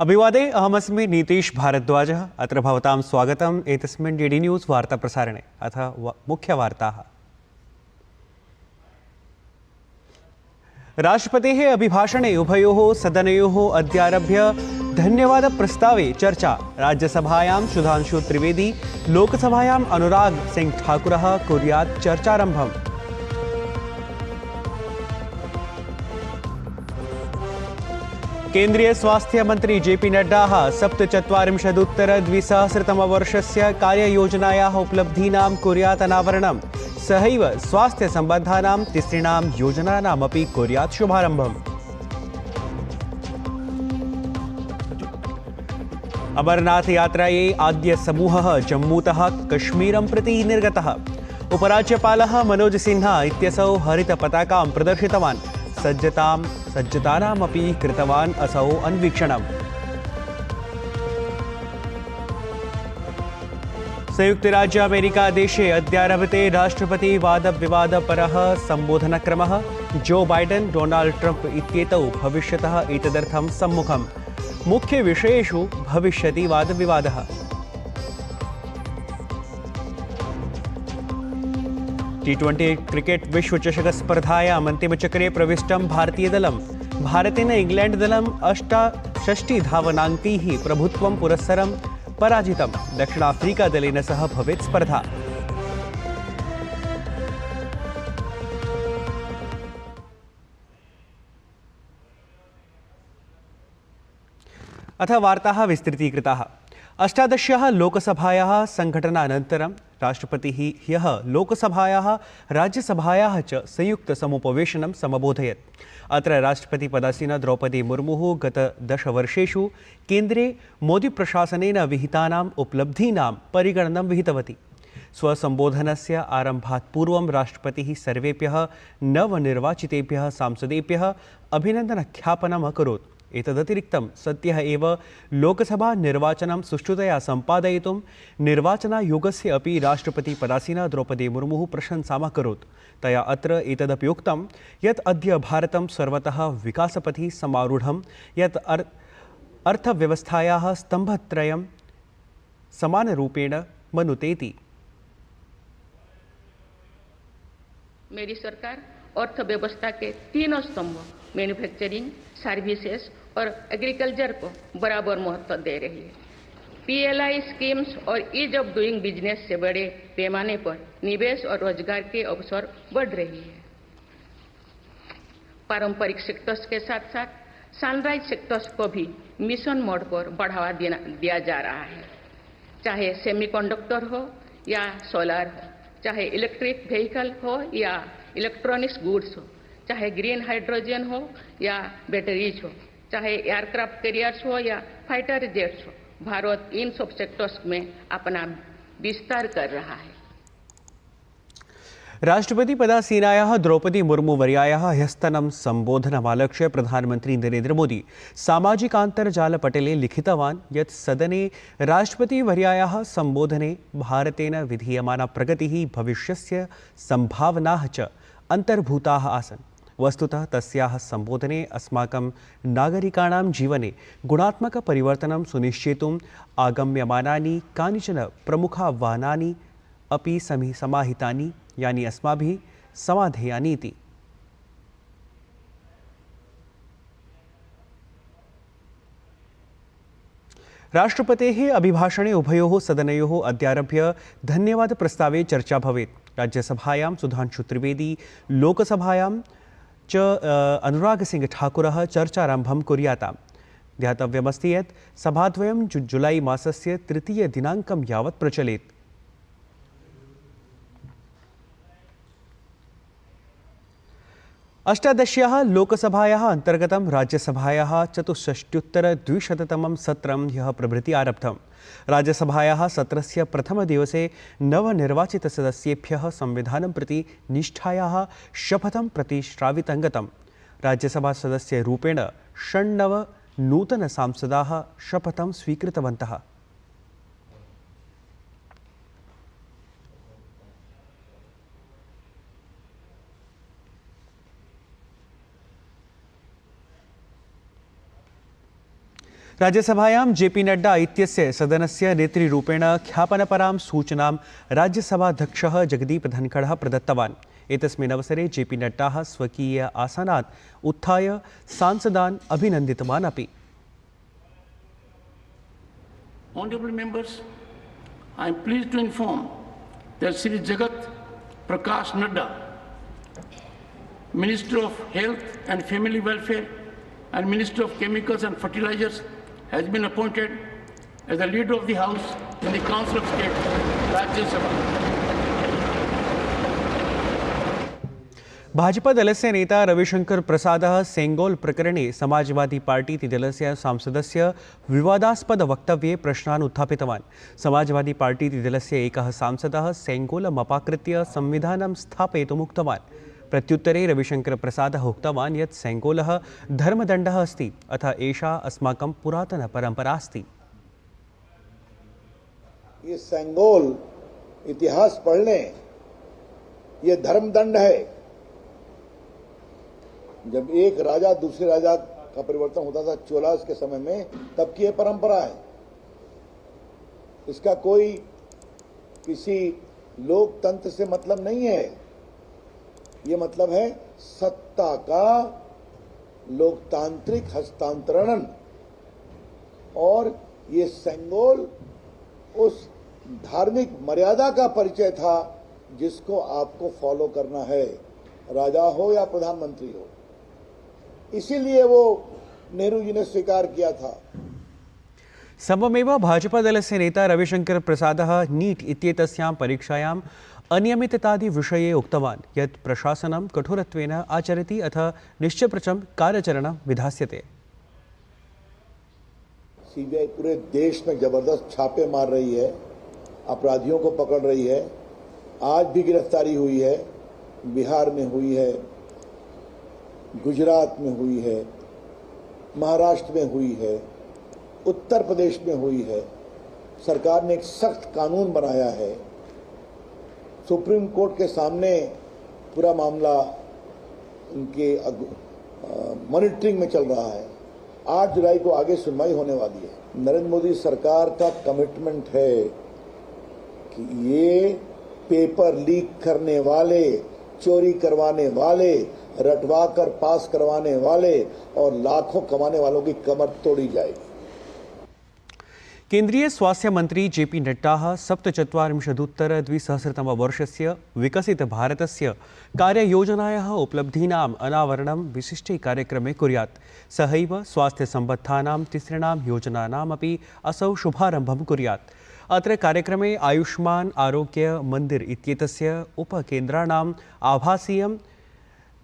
अभिवादे अहमस्मि नीतीश भारद्वाजः। अत्र भवतां स्वागतम् एतस्मिन् डीडी न्यूज़ वार्ताप्रसारणे। अथ मुख्यवार्ताः। राष्ट्रपतेः अभिभाषणे उभयोः सदनयोः अद्यारभ्य धन्यवादप्रस्तावे चर्चा। राज्यसभायां सुधांशु त्रिवेदी, लोकसभायाम् अनुराग सिंह ठाकुरः कुर्यात् चर्चारम्भम्। केन्द्रीय स्वास्थ्य मंत्री जेपी नड्डा 47-उत्तर-2000 कार्ययोजनायाः उपलब्धीनां कुर्यात् अनावरणम्। सहैव स्वास्थ्यसम्बद्धानां तिसृणां योजनानामपि कुर्यात् शुभारम्भम्। अमरनाथ यात्रायै आद्य समूहः जम्मूतः कश्मीरं प्रति निर्गतः। उपराज्यपालः मनोज सिन्हा इत्यसौ हरितपताकां प्रदर्शितवान्। सज्जतानामपि कृतवान् असौ अन्वीक्षणम्। संयुक्तराज्य अमेरिका देशे अद्यारभते राष्ट्रपति वादविवादपरः सम्बोधनक्रमः। जो बाइडेन डोनाल्ड ट्रम्प इत्येतौ भविष्यतः एतदर्थं सम्मुखम्। मुख्यविषयेषु भविष्यति वादविवादः। T20 क्रिकेट विश्वचषक स्पर्धायाम् अन्तिमचक्रे प्रविष्टं भारतीयदलम्। भारतेन इंग्लैण्डदलम् 68 धावनाङ्कैः प्रभुत्वं पुरस्सरं पराजितं। दक्षिणाफ्रीकादलेन सह भवेत् स्पर्धा। अथ वार्ताः विस्तृतीकृताः। 18 लोकसभायाः संघटनानन्तरं राष्ट्रपतिः ह्यः लोकसभायाः राज्यसभायाः च संयुक्तसमुपवेशनं समबोधयत्। अत्र राष्ट्रपतिपदासीना द्रौपदी मुर्मुः गत 10 वर्षेषु केन्द्रे मोदीप्रशासनेन विहितानाम् उपलब्धीनां परिगणनं विहितवती। स्वसम्बोधनस्य आरम्भात् पूर्वं राष्ट्रपतिः सर्वेभ्यः नवनिर्वाचितेभ्यः सांसदेभ्यः अभिनन्दनज्ञापनम् अकरोत्। एतदतिरिक्तं सद्यः एव लोकसभा निर्वाचनं सुष्ठुतया सम्पादयितुं निर्वाचनायोगस्य अपि राष्ट्रपतिपदासीना द्रौपदी मुर्मुः प्रशंसामकरोत्। तया अत्र एतदपि उक्तं यत् अद्य भारतं सर्वतः विकासपथि समारूढं, यत् अर्थव्यवस्थायाः स्तम्भत्रयं समानरूपेण मनुतेति। मेरी सरकार अर्थव्यवस्था के तीनों स्तंभ मैन्युफैक्चरिंग, सर्विसेज और एग्रीकल्चर को बराबर महत्व दे रही है। पीएलआई स्कीम्स और ईज ऑफ डूइंग बिजनेस से बड़े पैमाने पर निवेश और रोजगार के अवसर बढ़ रही है। पारंपरिक सेक्टर्स के साथ साथ सनराइज सेक्टर्स को भी मिशन मोड पर बढ़ावा दिया जा रहा है। चाहे सेमीकंडक्टर हो या सोलर हो, चाहे इलेक्ट्रिक व्हीकल हो या इलेक्ट्रॉनिक्स गुड्स हो, चाहे ग्रीन हाइड्रोजन हो या बैटरीज हो, चाहे एयरक्राफ्ट कैरियर्स हो या फाइटर जेट्स हो, भारत इन सब सेक्टर्स में अपना विस्तार कर रहा है। राष्ट्रपतिपदासीनायाः द्रौपदी मुर्मुवर्यायाः ह्यस्तनं सम्बोधनमालक्ष्य प्रधानमन्त्री नरेन्द्र मोदी सामाजिकान्तर्जालपटले लिखितवान् यत् सदने राष्ट्रपतिवर्यायाः सम्बोधने भारतेन विधीयमाना प्रगतिः, भविष्यस्य सम्भावनाः च अन्तर्भूताः आसन्। वस्तुतः तस्याः सम्बोधने अस्माकं नागरिकाणां जीवने गुणात्मकपरिवर्तनं सुनिश्चेतुम् आगम्यमानानि कानिचन प्रमुखाह्वानानि अपि समाहितानि, यानि अस्माभिः समाधेयानि इति। राष्ट्रपतेः अभिभाषणे उभयोः सदनयोः अद्यारभ्य धन्यवादप्रस्तावे चर्चा भवेत्। राज्यसभायां सुधांशु त्रिवेदी, लोकसभायां च अनुराग सिंह ठाकुरः चर्चारम्भं कुर्याताम्। ध्यातव्यमस्ति यत् सभाद्वयं जुलै मासस्य 3 दिनाङ्कं यावत् प्रचलेत्। अष्टादश्याः लोकसभायाः अन्तर्गतं राज्यसभायाः 64-200तमं सत्रं ह्यः प्रभृति आरब्धम्। राज्यसभायाः सत्रस्य प्रथमदिवसे नवनिर्वाचितसदस्येभ्यः संविधानं प्रति निष्ठायाः शपथं प्रतिश्रावितं गतम्। राज्यसभासदस्यरूपेण 9 नूतनसांसदाः शपथं स्वीकृतवन्तः। राज्यसभायां जेपी नड्डा इत्यस्य सदनस्य नेतृरूपेण ख्यापनपरां सूचनां राज्यसभाध्यक्षः जगदीप धनखडः प्रदत्तवान्। एतस्मिन् अवसरे जेपी नड्डा स्वकीय आसनात् उत्थाय सांसदान् अभिनन्दितवान् अपि। Honorable members, I am pleased to inform that Shri Jagat Prakash Nadda, Minister of Health and Family Welfare and Minister of Chemicals and Fertilizers, has been appointed as the leader of the House in the Council of State, Rajya Sabha. भाजपदलस्य नेता रविशंकर प्रसादः सेंगोल प्रकरणे Samajwadi party दलस्य सांसदस्य विवादास्पद वक्तव्ये प्रश्नान् उत्थापितवान्। Samajwadi party दलस्य एकः सांसदः सेंगोलम् अपाकृत्य संविधानं स्थापयितुम् उक्तवान्। प्रत्युत्तरे रविशंकर प्रसादः उक्तवान् यत् सेंगोलः धर्मदण्डः अस्ति, अतः एषा अस्माकं पुरातन परम्परा अस्ति। ये सेंगोल इतिहास पढ़ लें, ये धर्मदंड है। जब एक राजा दूसरे राजा का परिवर्तन होता था चोलास के समय में, तब की यह परंपरा है। इसका कोई किसी लोकतंत्र से मतलब नहीं है। ये मतलब है सत्ता का लोकतांत्रिक हस्तांतरण। और ये सेंगोल उस धार्मिक मर्यादा का परिचय था जिसको आपको फॉलो करना है, राजा हो या प्रधानमंत्री हो। इसीलिए वो नेहरू जी ने स्वीकार किया था। सममेव भाजपादलस्य नेता रविशंकर प्रसादः नीट इत्येतस्यां परीक्षायाम् अनियमिततादिविषये उक्तवान् यत् प्रशासनं कठोरत्वेन आचरति अथ निश्चप्रचं कार्याचरणं विधास्यते। सीबीआई पूरे देश में जबरदस्त छापे मार रही है, अपराधियों को पकड़ रही है। आज भी गिरफ्तारी हुई है, बिहार में हुई है, गुजरात में हुई है, महाराष्ट्र में हुई है, उत्तर प्रदेश में हुई है। सरकार ने एक सख्त कानून बनाया है। सुप्रीम कोर्ट के सामने पूरा मामला उनके मॉनिटरिंग में चल रहा है। 8 जुलाई को आगे सुनवाई होने वाली है। नरेंद्र मोदी सरकार का कमिटमेंट है कि ये पेपर लीक करने वाले, चोरी करवाने वाले, रटवा कर पास करवाने वाले और लाखों कमाने वालों की कमर तोड़ी जाएगी। केंद्रीय स्वास्थ्य मंत्री जेपी नड्डा 47-द्विसहस्रतमवर्षस्य विकसित भारतस्य कार्ययोजनायाः उपलब्धीनाम् अनावरणं विशिष्टे कार्यक्रमे कुर्यात्। सहैव स्वास्थ्यसम्बद्धानां तिसृणां योजनानामपि असौ शुभारम्भं कुर्यात्। अत्र कार्यक्रमे आयुष्मान आरोग्य मंदिर इत्येतस्य उपकेन्द्राणाम् आभासीयं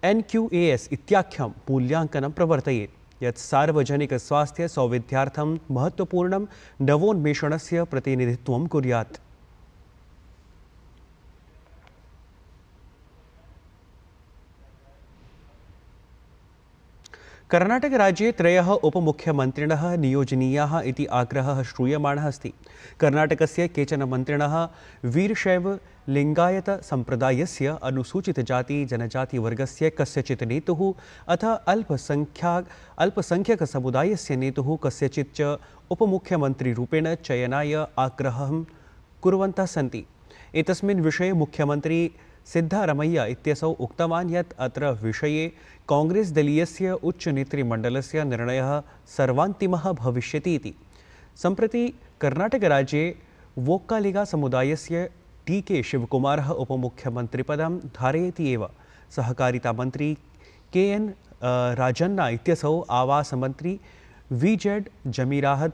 NQAS इत्याख्यं मूल्याङ्कनं प्रवर्तयेत् यत् सार्वजनिकस्वास्थ्यसौविध्यार्थं महत्त्वपूर्णं नवोन्मेषणस्य प्रतिनिधित्वं कुर्यात्। कर्नाटकराज्ये 3 उपमुख्यमन्त्रिणः नियोजनीयाः इति आग्रहः श्रूयमाणः अस्ति। कर्नाटकस्य केचन मन्त्रिणः वीरशैव लिङ्गायत सम्प्रदायस्य अनुसूचितजाति जनजातिवर्गस्य कस्यचित् नेतुः अथ अल्पसंख्यकसमुदायस्य नेतुः कस्यचित् च उपमुख्यमन्त्रिरूपेण चयनाय आग्रहं कुर्वन्तः सन्ति। एतस्मिन् विषये मुख्यमन्त्री सिद्धारमैया इत्यसौ उक्तवान् यत् अत्र विषये कांग्रेस दलीयस्य उच्चनेतृमण्डलस्य निर्णयः सर्वान्तिमः भविष्यति इति। सम्प्रति कर्नाटकराज्ये वोक्कालिगा समुदायस्य TK शिवकुमारः उपमुख्यमन्त्रिपदं धारयति एव। सहकारितामन्त्री KN राजन्ना इत्यसौ आवासमन्त्री VZ जमीराहत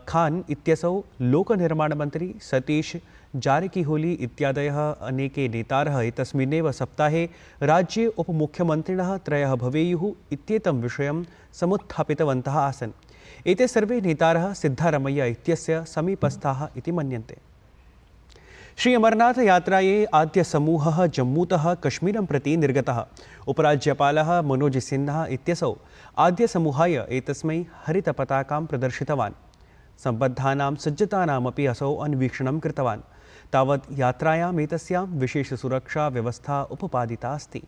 खान इत्यसौ लोकनिर्माणमन्त्री सतीश जारकीहोली इत्यादयः अनेके नेतारः एतस्मिन्नेव सप्ताहे राज्ये उपमुख्यमन्त्रिणः 3 भवेयुः इत्येतं विषयं समुत्थापितवन्तः आसन्। एते सर्वे नेतारः सिद्धारमैया इत्यस्य समीपस्थाः इति मन्यन्ते। श्री अमरनाथ यात्रायै आद्य समूहः जम्मूतः कश्मीरं प्रति निर्गतः। उपराज्यपालः मनोज सिन्हा इत्यसौ आद्य समूहाय एतस्मै हरितपताकां प्रदर्शितवान्। सम्बद्धानां सज्जतानामपि असौ अन्वीक्षणं कृतवान्। तावत् यात्रायाम् एतस्यां विशेषसुरक्षा व्यवस्था उपपादिता अस्ति।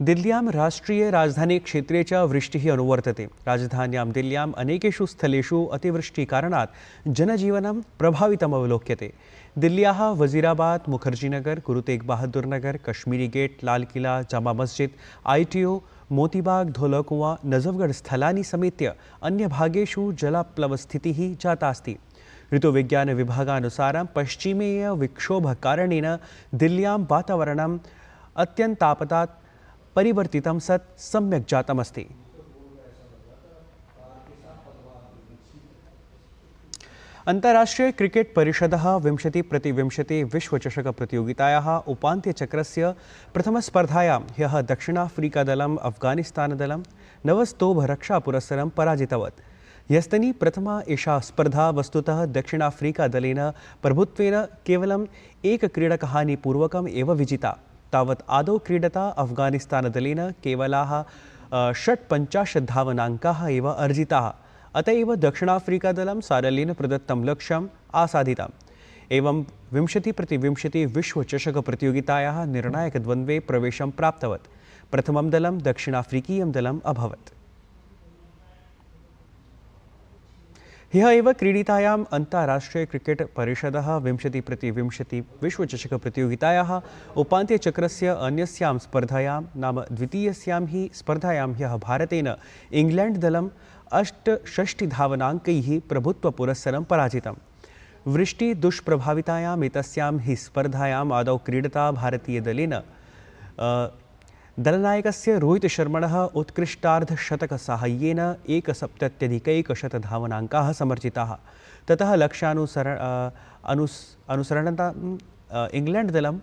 दिल्ल्यां राष्ट्रियराजधानीक्षेत्रे च वृष्टिः अनुवर्तते। राजधान्यां दिल्ल्याम् अनेकेषु स्थलेषु अतिवृष्टिकारणात् जनजीवनं प्रभावितम् अवलोक्यते। दिल्ल्याः वजीराबाद, मुखर्जीनगर, गुरु तेग बहादुर नगर, कश्मीरी गेट, लाल किला, जामा मस्जिद, ITO, मोतीबाग, धोलकुआं, नजफगढ़ स्थलानि समेत्य अन्यभागेषु जलाप्लवस्थितिः जाता अस्ति। ऋतुविज्ञानविभागानुसारं पश्चिमीय विक्षोभकारणेन दिल्ल्यां वातावरणम् अत्यन्तापतात् परिवर्तितं सत् सम्यक् जातमस्ति। अन्ताराष्ट्रीय क्रिकेट परिषदः 20x20 विश्वचषकप्रतियोगितायाः उपान्त्यचक्रस्य प्रथमस्पर्धायां ह्यः दक्षिणाफ्रीकादलम् अफगानिस्तानदलं 9 स्तोभरक्षापुरस्सरं पराजितवत्। ह्यस्तनी प्रथमा एषा स्पर्धा वस्तुतः दक्षिणाफ्रीकादलेन प्रभुत्वेन केवलम् एकक्रीडकहानिपूर्वकम् एव विजिता। तावत् आदौ क्रीडता अफगानिस्तानदलेन केवलाः 56 धावनाङ्काः एव अर्जिताः। अत एव दक्षिणाफ्रीकादलं सारल्येन प्रदत्तं लक्ष्यम् आसादितम्। एवं 20x20 विश्वचषकप्रतियोगितायाः निर्णायकद्वन्द्वे प्रवेशं प्राप्तवत्। प्रथमं दलं दक्षिणाफ्रीकीयं दलम् अभवत्। ह्यः एव क्रीडितायाम् अन्ताराष्ट्रीय क्रिकेट परिषदः 20x20 विश्वचषकप्रतियोगितायाः उपान्त्यचक्रस्य अन्यस्यां स्पर्धायां नाम द्वितीयस्यां हि स्पर्धायां ह्यः भारतेन इंग्लैंड दलं 68 धावनाङ्कैः प्रभुत्वपुरस्सरं पराजितम्। वृष्टिदुष्प्रभावितायाम् एतस्यां हि स्पर्धायाम् आदौ क्रीडता भारतीयदलेन दलनायकस्य रोहित शर्मणः उत्कृष्टार्धशतकसाहाय्येन 170 धावनाङ्काः समर्जिताः। ततः अनुसरणता इंग्लैंड दलं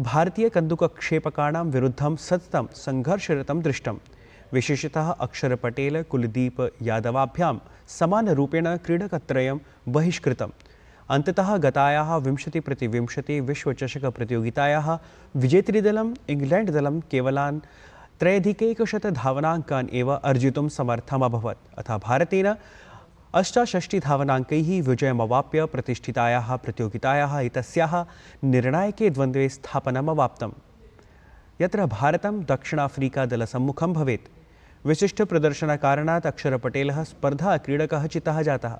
भारतीयकन्दुकक्षेपकाणां विरुद्धं सततं सङ्घर्षरतं दृष्टम्। विशेषतः अक्षर पटेल, कुलदीप यादवाभ्यां समानरूपेण क्रीडकत्रयं बहिष्कृतम्। अन्ततः गतायाः 20x20 विश्वचषकप्रतियोगितायाः विजेतृदलम् इंग्लैंड दलं केवलान् 3 धावनाङ्कान् एव अर्जितुं समर्थम् अभवत्। अतः भारतेन 68 धावनाङ्कैः विजयमवाप्य प्रतिष्ठितायाः प्रतियोगितायाः एतस्याः निर्णायके द्वन्द्वे स्थापनम् अवाप्तम्, यत्र भारतं दक्षिणाफ्रीकादलसम्मुखं भवेत्। विशिष्टप्रदर्शनकारणात् अक्षरपटेलः स्पर्धाक्रीडकः चितः जातः।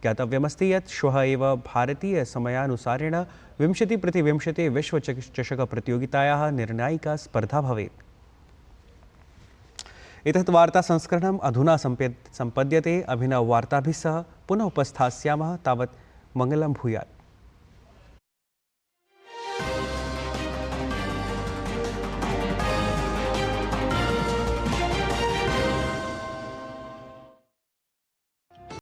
ज्ञातव्यमस्ति यत् श्वः एव भारतीयसमयानुसारेण 20x20 विश्वचषकप्रतियोगितायाः निर्णायिका स्पर्धा भवेत्। एतत् वार्तासंस्करणम् अधुना सम्पद्यते। अभिनववार्ताभिः सह पुनः उपस्थास्यामः। तावत् मङ्गलं भूयात्।